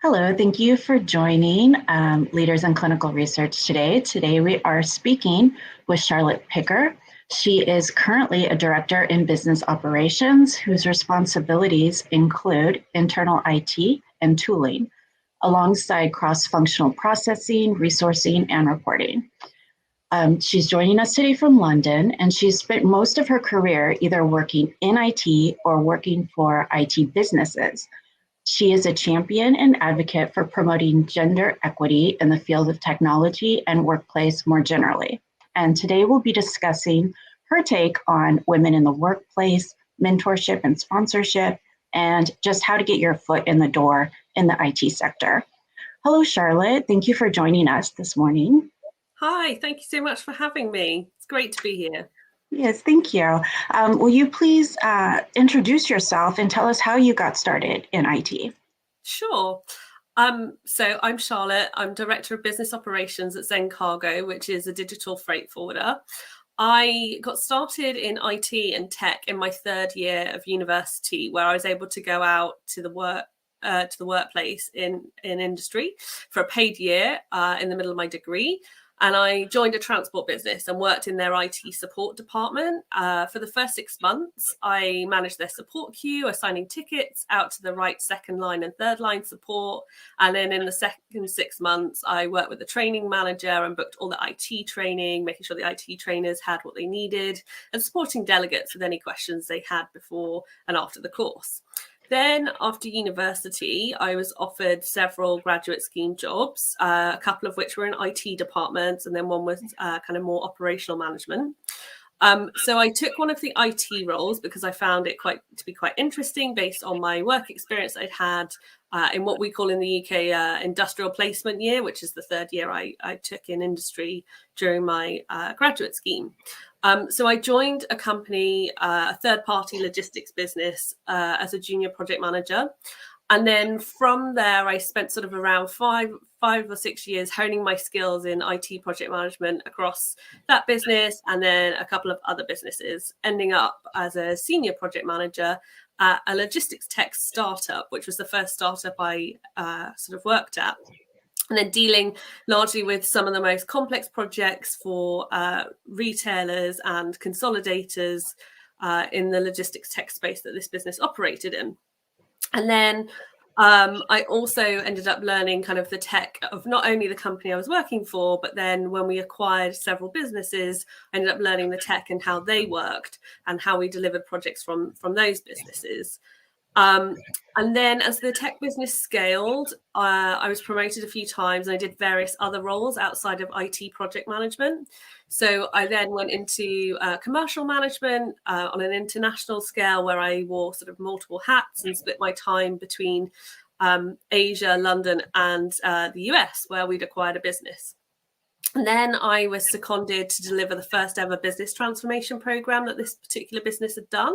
Hello, thank you for joining Leaders in Clinical Research today. Today we are speaking with Charlotte Picker. She is currently a director in business operations whose responsibilities include internal IT and tooling, alongside cross-functional processing, resourcing, and reporting. She's joining us today from London, and she's spent most of her career either working in IT or working for IT businesses. She is a champion and advocate for promoting gender equity in the field of technology and workplace more generally. And today we'll be discussing her take on women in the workplace, mentorship and sponsorship, and just how to get your foot in the door in the IT sector. Hello, Charlotte. Thank you for joining us this morning. Hi, thank you so much for having me. It's great to be here. Yes, thank you. Will you please introduce yourself and tell us how you got started in IT? Sure. So I'm Charlotte. I'm Director of Business Operations at Zen Cargo, which is a digital freight forwarder. I got started in IT and tech in my third year of university, where I was able to go out to the workplace in industry for a paid year in the middle of my degree. And I joined a transport business and worked in their IT support department. For the first 6 months, I managed their support queue, assigning tickets out to the right second line and third line support. And then in the second 6 months, I worked with the training manager and booked all the IT training, making sure the IT trainers had what they needed, and supporting delegates with any questions they had before and after the course. Then after university, I was offered several graduate scheme jobs, a couple of which were in IT departments, and then one was kind of more operational management. So I took one of the IT roles because I found it to be quite interesting based on my work experience I'd had in what we call in the UK industrial placement year, which is the third year I took in industry during my graduate scheme. So I joined a company, a third-party logistics business, as a junior project manager. And then from there, I spent sort of around five or 6 years honing my skills in IT project management across that business and then a couple of other businesses, ending up as a senior project manager at a logistics tech startup, which was the first startup I sort of worked at. And then dealing largely with some of the most complex projects for retailers and consolidators in the logistics tech space that this business operated in. And then I also ended up learning kind of the tech of not only the company I was working for, but then when we acquired several businesses, I ended up learning the tech and how they worked and how we delivered projects from those businesses. And then as the tech business scaled, I was promoted a few times and I did various other roles outside of IT project management. So I then went into commercial management on an international scale where I wore sort of multiple hats and split my time between Asia, London, and the US, where we'd acquired a business. And then I was seconded to deliver the first ever business transformation program that this particular business had done.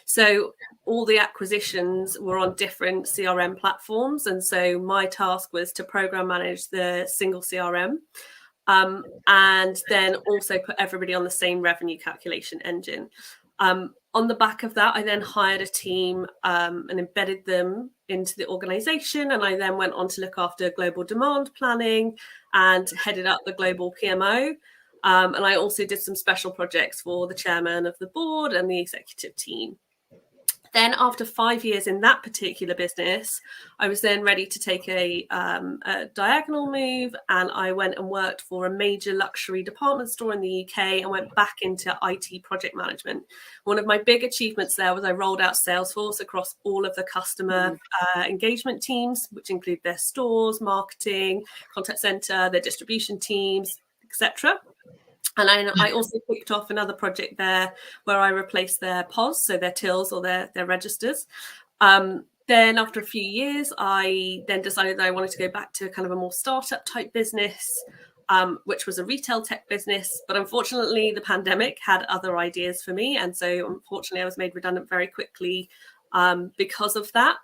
So all the acquisitions were on different CRM platforms. And so my task was to program manage the single CRM and then also put everybody on the same revenue calculation engine. On the back of that, I then hired a team and embedded them into the organization. And I then went on to look after global demand planning and headed up the global PMO. And I also did some special projects for the chairman of the board and the executive team. Then after 5 years in that particular business, I was then ready to take a diagonal move, and I went and worked for a major luxury department store in the UK and went back into IT project management. One of my big achievements there was I rolled out Salesforce across all of the customer engagement teams, which include their stores, marketing, contact center, their distribution teams, etc. And I also kicked off another project there where I replaced their POS, so their tills or their registers. Then after a few years, I then decided that I wanted to go back to kind of a more startup type business, which was a retail tech business. But unfortunately, the pandemic had other ideas for me. And so unfortunately, I was made redundant very quickly because of that.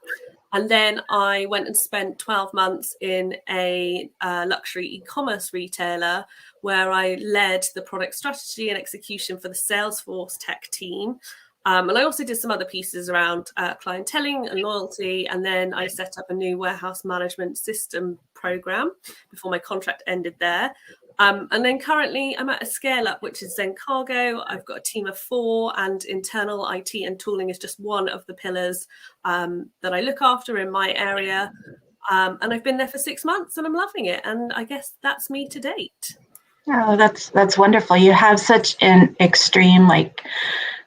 And then I went and spent 12 months in a luxury e-commerce retailer where I led the product strategy and execution for the Salesforce tech team. And I also did some other pieces around clienteling and loyalty. And then I set up a new warehouse management system program before my contract ended there. And then currently I'm at a scale up, which is Zen Cargo. I've got a team of 4, and internal IT and tooling is just one of the pillars that I look after in my area. And I've been there for 6 months and I'm loving it. And I guess that's me to date. Oh, that's wonderful. You have such an extreme, like,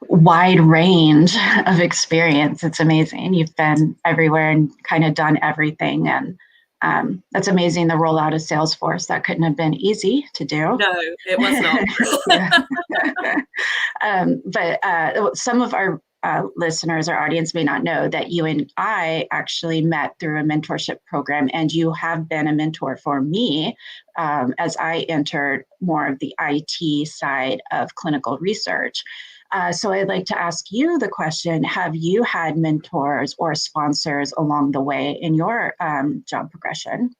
wide range of experience. It's amazing. You've been everywhere and kind of done everything. And that's amazing. The rollout of Salesforce, that couldn't have been easy to do. No, it was not. But some of our listeners or audience may not know that you and I actually met through a mentorship program, and you have been a mentor for me as I entered more of the IT side of clinical research. So I'd like to ask you the question, have you had mentors or sponsors along the way in your job progression?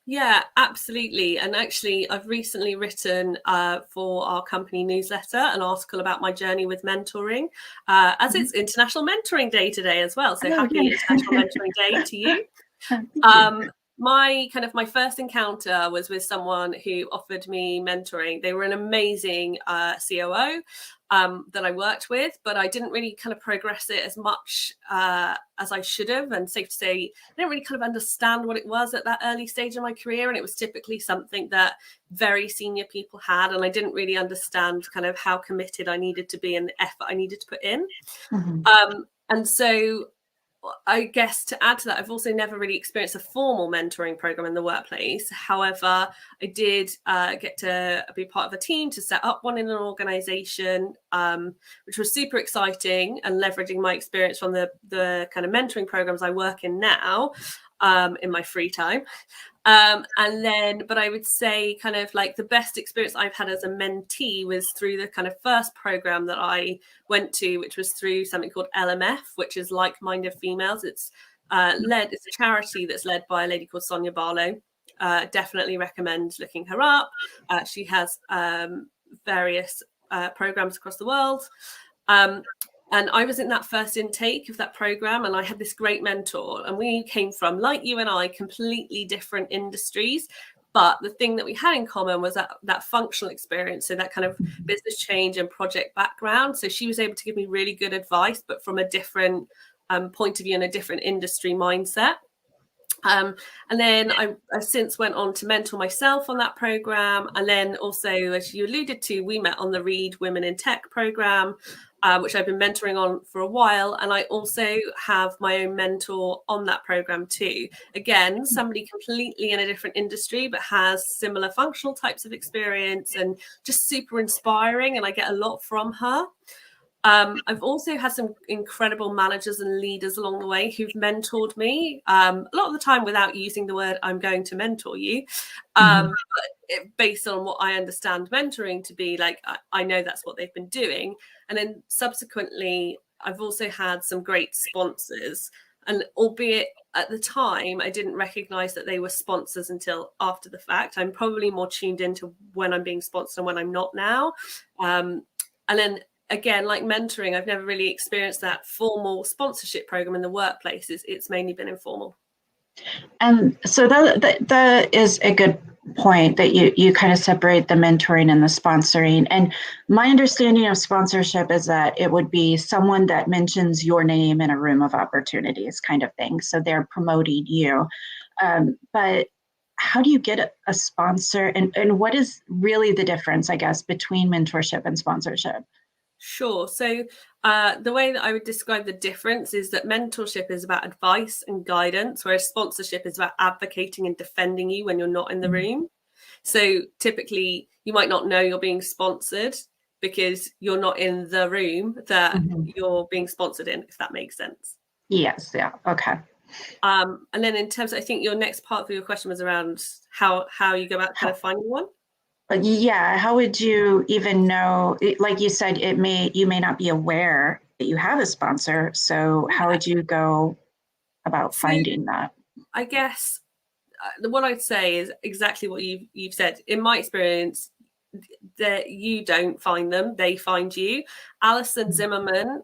Yeah, absolutely. And actually, I've recently written for our company newsletter an article about my journey with mentoring, as it's International Mentoring Day today as well. So happy International Mentoring Day to you. My first encounter was with someone who offered me mentoring. They were an amazing COO that I worked with, but I didn't really kind of progress it as much as I should have. And safe to say, I didn't really kind of understand what it was at that early stage of my career. And it was typically something that very senior people had. And I didn't really understand kind of how committed I needed to be and the effort I needed to put in. And so I guess to add to that, I've also never really experienced a formal mentoring program in the workplace. However, I did get to be part of a team to set up one in an organization, which was super exciting, and leveraging my experience from the kind of mentoring programs I work in now in my free time. But I would say kind of like the best experience I've had as a mentee was through the kind of first program that I went to, which was through something called LMF, which is Like-Minded Females. It's it's a charity that's led by a lady called Sonia Barlow. Definitely recommend looking her up. She has various programs across the world. And I was in that first intake of that program, and I had this great mentor, and we came from, like you and I, completely different industries. But the thing that we had in common was that functional experience, so that kind of business change and project background. So she was able to give me really good advice, but from a different point of view and a different industry mindset. And then I since went on to mentor myself on that program. And then also, as you alluded to, we met on the Read Women in Tech program, which I've been mentoring on for a while. And I also have my own mentor on that program too. Again, somebody completely in a different industry, but has similar functional types of experience and just super inspiring. And I get a lot from her. I've also had some incredible managers and leaders along the way who've mentored me, a lot of the time without using the word "I'm going to mentor you," but based on what I understand mentoring to be, like I know that's what they've been doing. And then subsequently, I've also had some great sponsors, and albeit at the time I didn't recognize that they were sponsors until after the fact. I'm probably more tuned into when I'm being sponsored and when I'm not now. And then again, like mentoring, I've never really experienced that formal sponsorship program in the workplace. It's mainly been informal. And so that is a good point, that you kind of separate the mentoring and the sponsoring. And my understanding of sponsorship is that it would be someone that mentions your name in a room of opportunities kind of thing. So they're promoting you. But how do you get a sponsor, and what is really the difference, I guess, between mentorship and sponsorship? Sure. So the way that I would describe the difference is that mentorship is about advice and guidance, whereas sponsorship is about advocating and defending you when you're not in the room. So typically you might not know you're being sponsored because you're not in the room that you're being sponsored in, if that makes sense. Yes. Yeah. Okay. And then in terms of, I think your next part of your question was around how you go about kind of finding one. Yeah, how would you even know? Like you said, you may not be aware that you have a sponsor. So how would you go about finding that? I guess what I'd say is exactly what you've said. In my experience, that you don't find them, they find you. Alison Zimmerman,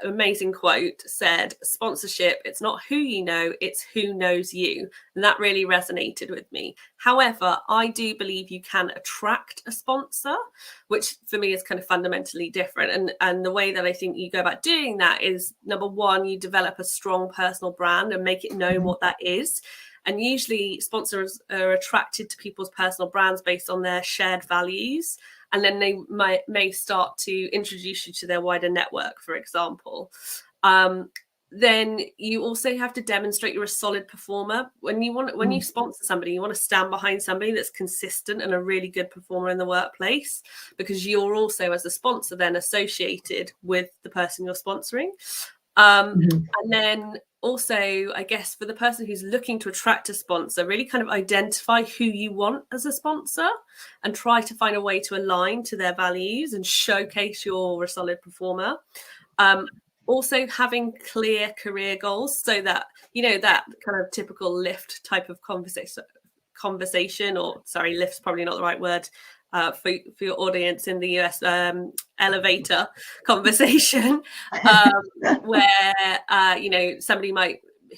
amazing quote, said, sponsorship, it's not who you know, it's who knows you. And that really resonated with me. However, I do believe you can attract a sponsor, which for me is kind of fundamentally different. And the way that I think you go about doing that is, number one, you develop a strong personal brand and make it known what that is. And usually sponsors are attracted to people's personal brands based on their shared values. And then they may start to introduce you to their wider network, for example. Then you also have to demonstrate you're a solid performer. When you sponsor somebody, you want to stand behind somebody that's consistent and a really good performer in the workplace, because you're also, as a sponsor, then associated with the person you're sponsoring. And then also, I guess, for the person who's looking to attract a sponsor, really kind of identify who you want as a sponsor and try to find a way to align to their values and showcase you're a solid performer. Also having clear career goals, so that, you know, that kind of typical lift type of conversation, or sorry, lift's probably not the right word, for your audience in the US, elevator conversation, where you know, somebody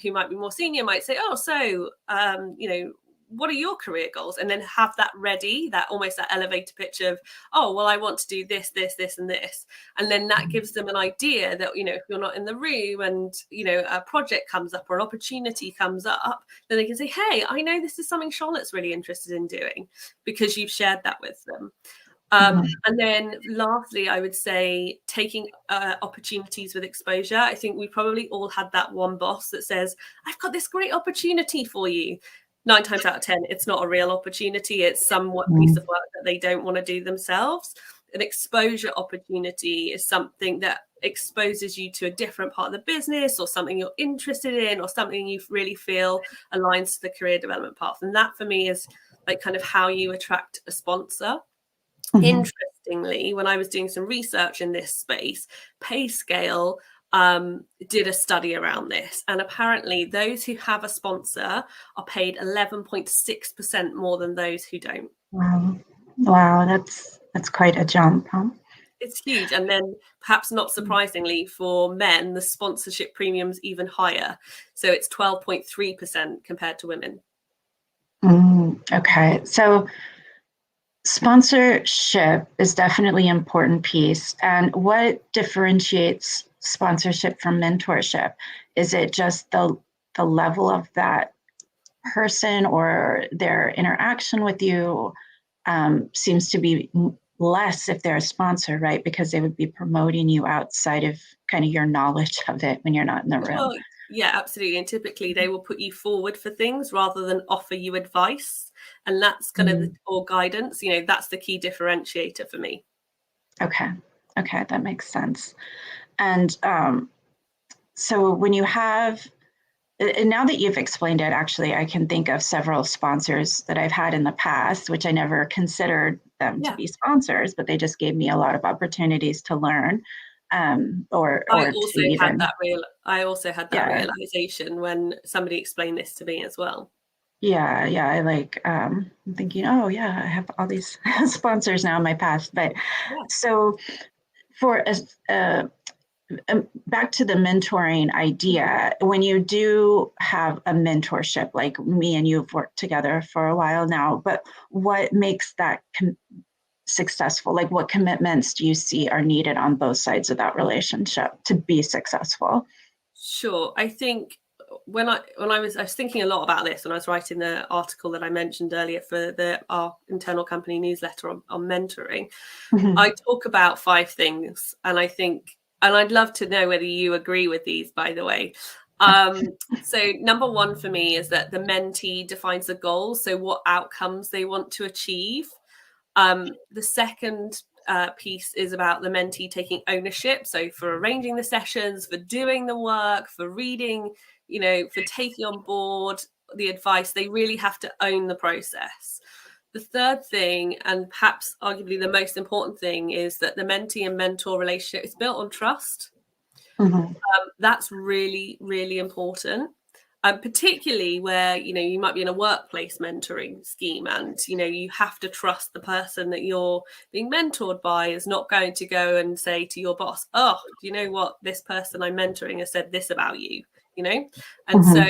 who might be more senior might say, oh, so you know, what are your career goals? And then have that ready, that almost that elevator pitch of, oh, well, I want to do this, this, this, and this. And then that gives them an idea that, you know, if you're not in the room and, you know, a project comes up or an opportunity comes up, then they can say, hey, I know this is something Charlotte's really interested in doing, because you've shared that with them. And then lastly, I would say taking opportunities with exposure. I think we probably all had that one boss that says, I've got this great opportunity for you. 9 times out of 10, it's not a real opportunity. It's somewhat piece of work that they don't want to do themselves. An exposure opportunity is something that exposes you to a different part of the business, or something you're interested in, or something you really feel aligns to the career development path. And that for me is like kind of how you attract a sponsor. Interestingly, when I was doing some research in this space, PayScale did a study around this, and apparently those who have a sponsor are paid 11.6% more than those who don't. Wow, that's quite a jump, huh? It's huge. And then, perhaps not surprisingly, for men, the sponsorship premium's even higher, so it's 12.3% compared to women. Okay, so sponsorship is definitely an important piece. And what differentiates sponsorship from mentorship? Is it just the level of that person, or their interaction with you seems to be less if they're a sponsor, right? Because they would be promoting you outside of kind of your knowledge of it when you're not in the room. Well, yeah, absolutely. And typically they will put you forward for things rather than offer you advice. And that's kind of or guidance, you know, that's the key differentiator for me. Okay, that makes sense. And so when you have, and now that you've explained it, actually, I can think of several sponsors that I've had in the past, which I never considered them to be sponsors, but they just gave me a lot of opportunities to learn. I also had that realization when somebody explained this to me as well. I like, I'm thinking, oh yeah, I have all these sponsors now in my past. But so for back to the mentoring idea, when you do have a mentorship, like me and you have worked together for a while now, but what makes that successful? Like, what commitments do you see are needed on both sides of that relationship to be successful? Sure. I think when I was thinking a lot about this when I was writing the article that I mentioned earlier for our internal company newsletter on mentoring. I talk about 5 things, and I think, and I'd love to know whether you agree with these, by the way. So number 1 for me is that the mentee defines the goals, so what outcomes they want to achieve. The second piece is about the mentee taking ownership. So for arranging the sessions, for doing the work, for reading, you know, for taking on board the advice, they really have to own the process. The third thing, and perhaps arguably the most important thing, is that the mentee and mentor relationship is built on trust. That's really, really important. particularly where, you might be in a workplace mentoring scheme and, you have to trust the person that you're being mentored by is not going to go and say to your boss, oh, do you know what? This person I'm mentoring has said this about you, And so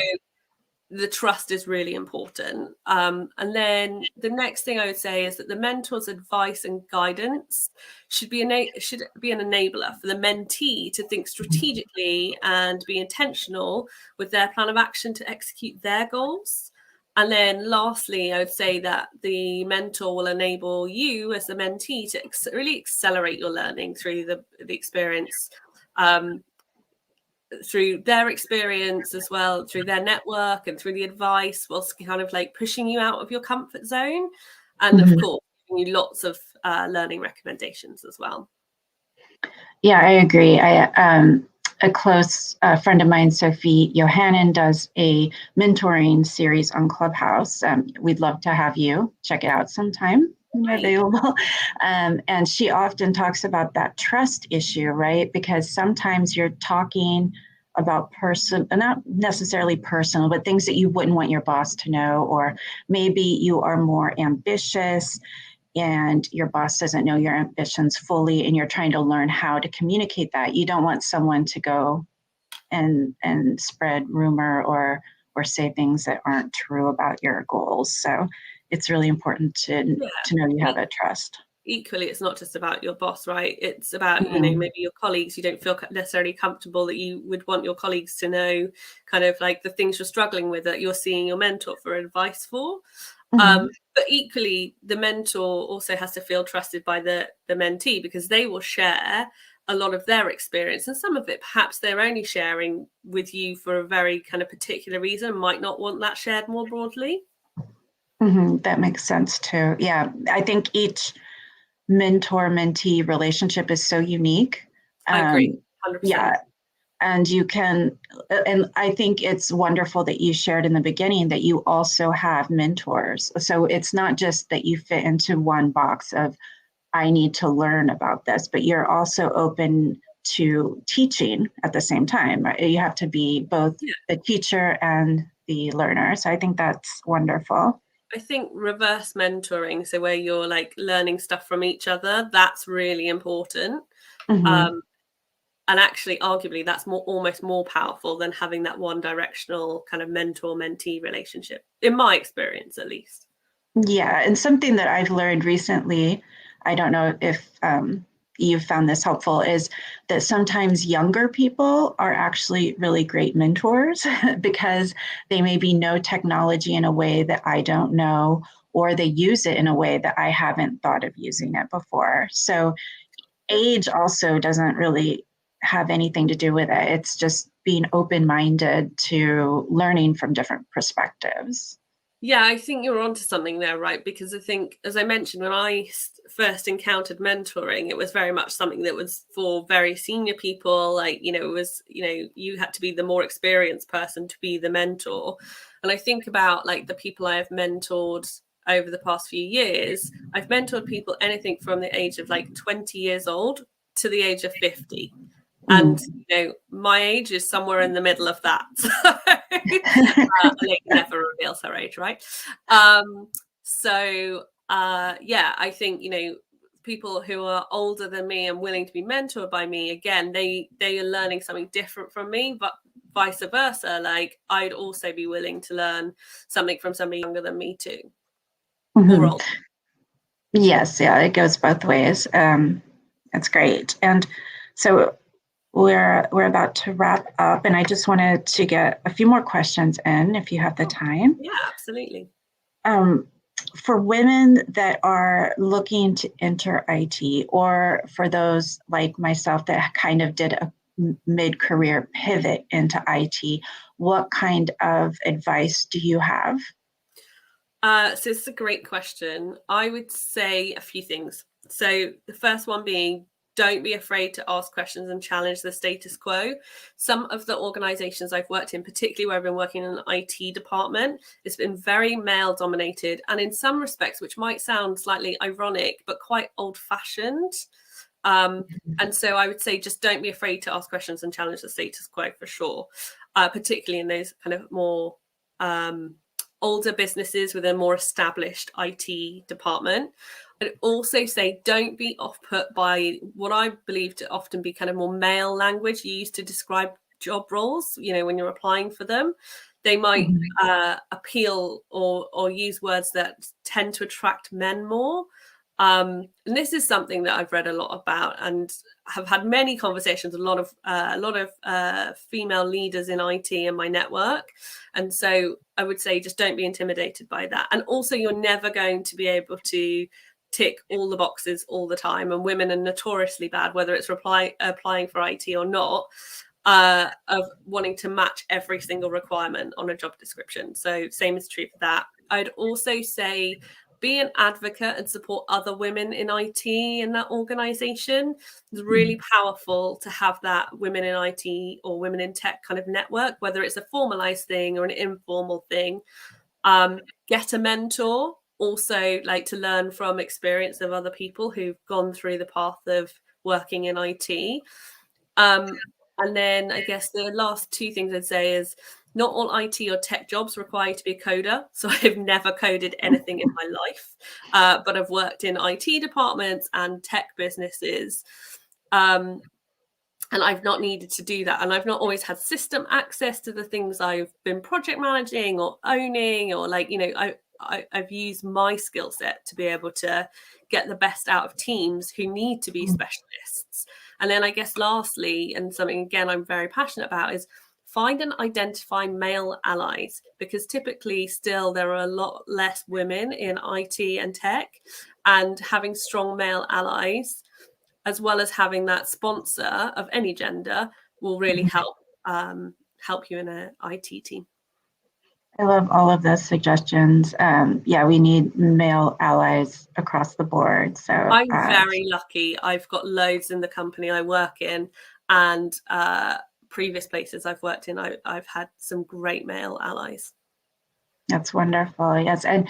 the trust is really important. And then the next thing I would say is that the mentor's advice and guidance should be an enabler for the mentee to think strategically and be intentional with their plan of action to execute their goals. And then lastly, I would say that the mentor will enable you as the mentee to really accelerate your learning through the experience, through their experience as well, through their network and through the advice, whilst kind of like pushing you out of your comfort zone. And of course, giving you lots of learning recommendations as well. Yeah, I agree. A close friend of mine, Sophie Johannan, does a mentoring series on Clubhouse. We'd love to have you check it out sometime when you're available. And she often talks about that trust issue, right? Because sometimes you're talking about not necessarily personal, but things that you wouldn't want your boss to know, or maybe you are more ambitious and your boss doesn't know your ambitions fully and you're trying to learn how to communicate that. You don't want someone to go and spread rumor or say things that aren't true about your goals. So it's really important to know you have a trust. Equally, it's not just about your boss, right? It's about, maybe your colleagues. You don't feel necessarily comfortable that you would want your colleagues to know kind of like the things you're struggling with that you're seeing your mentor for advice for. But equally, the mentor also has to feel trusted by the mentee, because they will share a lot of their experience, and some of it perhaps they're only sharing with you for a very kind of particular reason, might not want that shared more broadly. That makes sense too. Yeah, I think each mentor-mentee relationship is so unique. I agree, 100%. Yeah. And I think it's wonderful that you shared in the beginning that you also have mentors. So it's not just that you fit into one box of, I need to learn about this, but you're also open to teaching at the same time, right? You have to be both the teacher and the learner. So I think that's wonderful. I think reverse mentoring, so where you're like learning stuff from each other, that's really important. And actually, arguably, that's almost more powerful than having that one directional kind of mentor-mentee relationship, in my experience, at least. Yeah, and something that I've learned recently, I don't know if you've found this helpful, is that sometimes younger people are actually really great mentors because they maybe know technology in a way that I don't know, or they use it in a way that I haven't thought of using it before. So age also doesn't really have anything to do with it. It's just being open-minded to learning from different perspectives. Yeah, I think you're onto something there, right? Because I think, as I mentioned, when I first encountered mentoring, it was very much something that was for very senior people. Like, it was, you had to be the more experienced person to be the mentor. And I think about like the people I have mentored over the past few years. I've mentored people anything from the age of like 20 years old to the age of 50. And my age is somewhere in the middle of that. Like never reveals her age, right? I think people who are older than me and willing to be mentored by me, again, they are learning something different from me, but vice versa. Like I'd also be willing to learn something from somebody younger than me too, or older. Yes, yeah, it goes both ways. That's great. And so we're about to wrap up, and I just wanted to get a few more questions in if you have the time. Yeah, absolutely. For women that are looking to enter IT, or for those like myself that kind of did a mid-career pivot into IT, what kind of advice do you have? So it's a great question. I would say a few things. So the first one being, don't be afraid to ask questions and challenge the status quo. Some of the organizations I've worked in, particularly where I've been working in an IT department, it's been very male dominated, and in some respects, which might sound slightly ironic, but quite old fashioned. And so I would say just don't be afraid to ask questions and challenge the status quo for sure. particularly in those kind of more older businesses with a more established IT department. I'd also say don't be off-put by what I believe to often be kind of more male language used to describe job roles, when you're applying for them. They might appeal or use words that tend to attract men more. And this is something that I've read a lot about and have had many conversations with a lot of female leaders in IT in my network. And so I would say just don't be intimidated by that. And also, you're never going to be able to tick all the boxes all the time. And women are notoriously bad, whether it's applying for IT or not, of wanting to match every single requirement on a job description. So same is true for that. I'd also say be an advocate and support other women in IT in that organization. It's really powerful to have that women in IT or women in tech kind of network, whether it's a formalized thing or an informal thing. Get a mentor. Also, like to learn from experience of other people who've gone through the path of working in IT. And then I guess the last two things I'd say is not all IT or tech jobs require you to be a coder. So I've never coded anything in my life, but I've worked in IT departments and tech businesses. And I've not needed to do that. And I've not always had system access to the things I've been project managing or owning, or I've used my skill set to be able to get the best out of teams who need to be specialists. And then I guess lastly, and something again I'm very passionate about, is find and identify male allies, because typically still there are a lot less women in IT and tech, and having strong male allies as well as having that sponsor of any gender will really help you in an IT team. I love all of those suggestions. We need male allies across the board. So I'm very lucky. I've got loads in the company I work in, and previous places I've worked in, I've had some great male allies. That's wonderful. Yes. And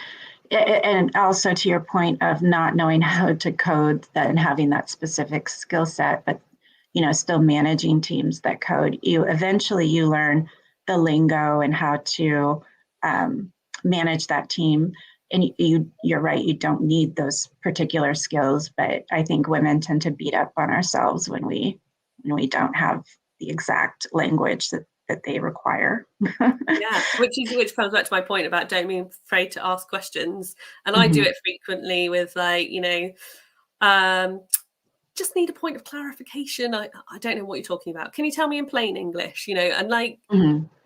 also to your point of not knowing how to code and having that specific skill set, but still managing teams that code, you learn the lingo and how to manage that team. And you're right, you don't need those particular skills, but I think women tend to beat up on ourselves when we don't have the exact language that they require. Yeah, which comes back to my point about don't be afraid to ask questions. And I do it frequently with just need a point of clarification. I don't know what you're talking about. Can you tell me in plain English? And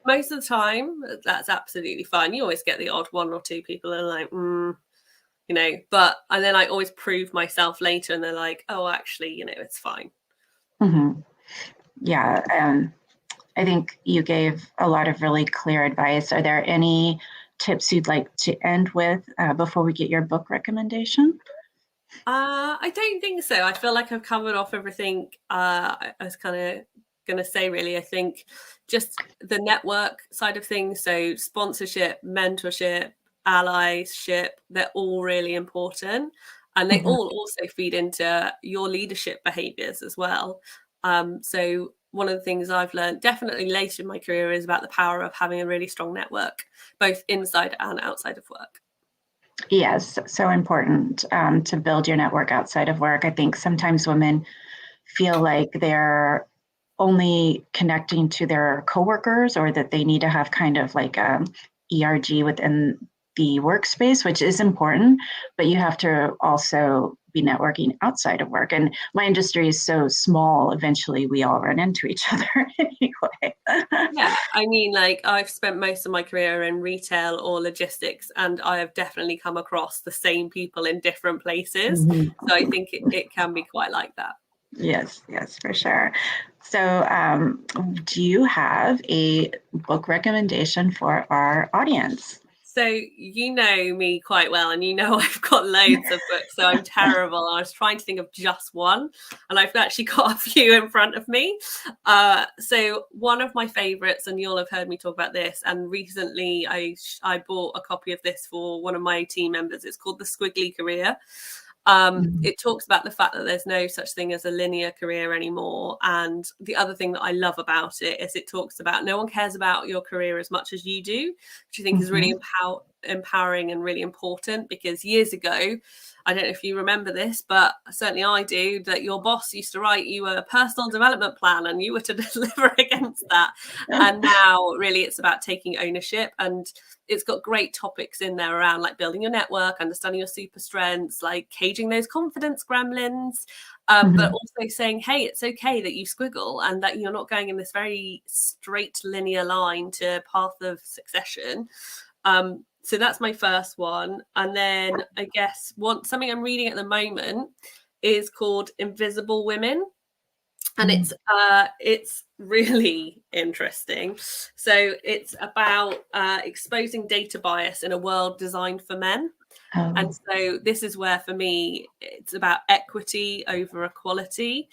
most of the time, that's absolutely fine. You always get the odd one or two people that are like, and then I always prove myself later and they're like, oh, actually, it's fine. Yeah. I think you gave a lot of really clear advice. Are there any tips you'd like to end with before we get your book recommendation? I don't think so. I feel like I've covered off everything I was kind of going to say, really. I think just the network side of things, so sponsorship, mentorship, allyship, they're all really important. And they all also feed into your leadership behaviors as well. So one of the things I've learned definitely later in my career is about the power of having a really strong network, both inside and outside of work. Yes, so important to build your network outside of work. I think sometimes women feel like they're only connecting to their coworkers, or that they need to have kind of like a ERG within the workspace, which is important, but you have to also be networking outside of work. And my industry is so small, eventually we all run into each other anyway. Yeah, I mean, I've spent most of my career in retail or logistics, and I have definitely come across the same people in different places. So I think it can be quite like that. Yes, for sure. So do you have a book recommendation for our audience? So you know me quite well, and I've got loads of books, so I'm terrible. I was trying to think of just one, and I've actually got a few in front of me. So one of my favorites, and you'll have heard me talk about this, and recently I bought a copy of this for one of my team members. It's called The Squiggly Career. It talks about the fact that there's no such thing as a linear career anymore. And the other thing that I love about it is it talks about no one cares about your career as much as you do, which I think is really empowering and really important, because years ago, I don't know if you remember this, but certainly I do, that your boss used to write you a personal development plan and you were to deliver against that. And now really it's about taking ownership, and it's got great topics in there around like building your network, understanding your super strengths, like caging those confidence gremlins, but also saying, hey, it's okay that you squiggle and that you're not going in this very straight linear line to path of succession. So that's my first one. And then I guess something I'm reading at the moment is called Invisible Women. And it's really interesting. So it's about exposing data bias in a world designed for men. And so this is where, for me, it's about equity over equality.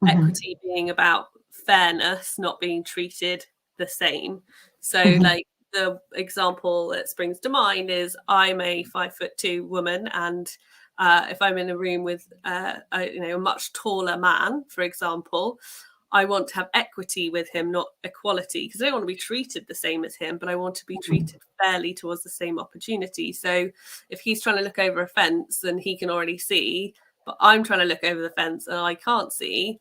Equity being about fairness, not being treated the same. So like the example that springs to mind is I'm a 5'2" woman, and if I'm in a room with a much taller man, for example, I want to have equity with him, not equality, because I don't want to be treated the same as him, but I want to be treated fairly towards the same opportunity. So if he's trying to look over a fence and he can already see, but I'm trying to look over the fence and I can't see,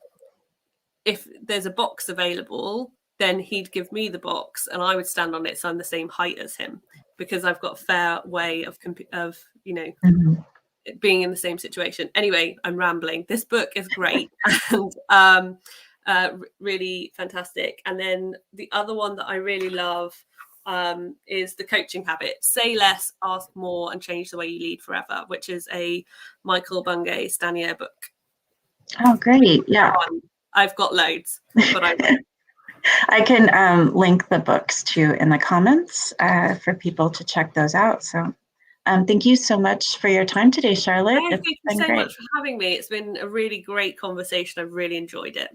if there's a box available, then he'd give me the box and I would stand on it so I'm the same height as him, because I've got a fair way of being in the same situation. Anyway, I'm rambling. This book is great and really fantastic. And then the other one that I really love is The Coaching Habit: Say Less, Ask More, and Change the Way You Lead Forever, which is a Michael Bungay Stanier book. Oh, great. Yeah. I've got loads, but I can link the books too in the comments for people to check those out. So thank you so much for your time today, Charlotte. Thank you so much for having me. It's been a really great conversation. I've really enjoyed it.